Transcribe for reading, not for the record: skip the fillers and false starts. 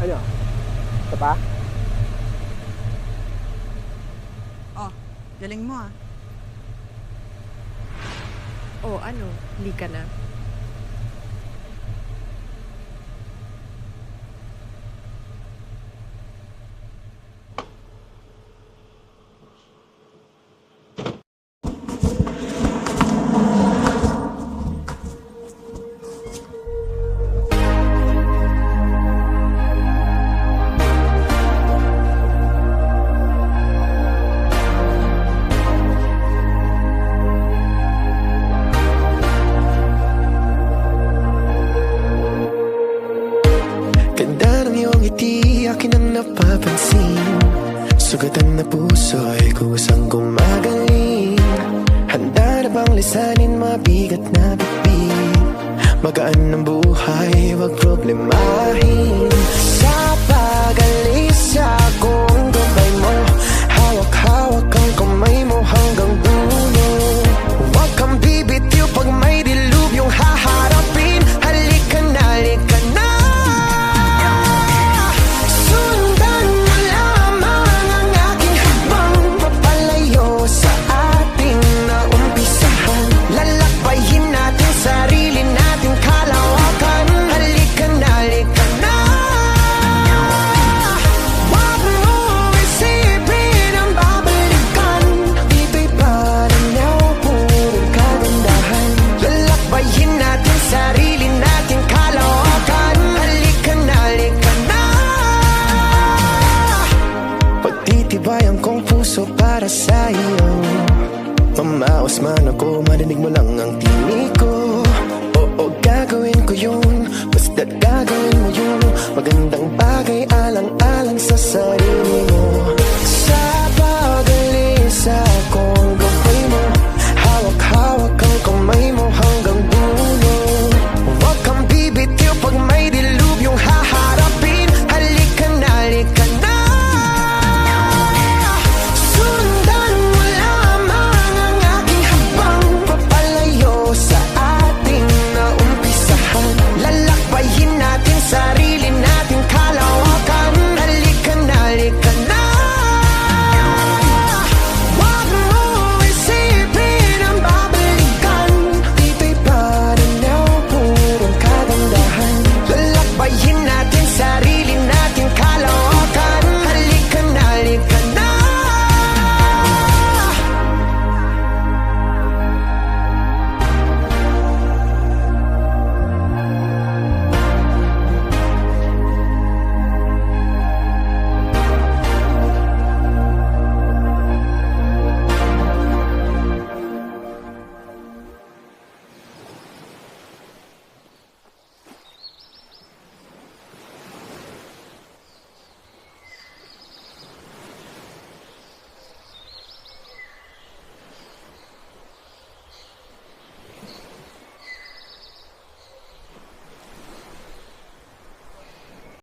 Ano? Ito pa? Oh, galing mo ah. Oh, ano? Lika na. Ganda ng iyong ngiti, akin ang napapansin. Sugatan na puso'y kusang gumagaling. Handa na bang lisanin mabigat na bitbit? Magaan ng buhay, wag problemahin. Sa pag-alis akong gabay mo, hawak-hawak ang kamay mo hanggang dulo. Huwag kang bibitiw pag may dilubyong haharapin. Halika na, halika na. Sundan mo lamang ang aking habang papalayo sa ating naumpisahan. Lalakbayin natin sarili nating kalawakan. Halika na, halika na. Huwag mo isipin ang babalikan. Dito'y paranaw, purong kagandahan. Lalakbayin natin sarili nating kalawakan. Halika na, halika na. Pagtitibayan kong puso para sa iyo. Mamaos man ako, marinig mo lang ang tinig ko. Oo, gagawin ko yun, basta't gagawin mo yun. Magandang bagay alang-alang sa sarili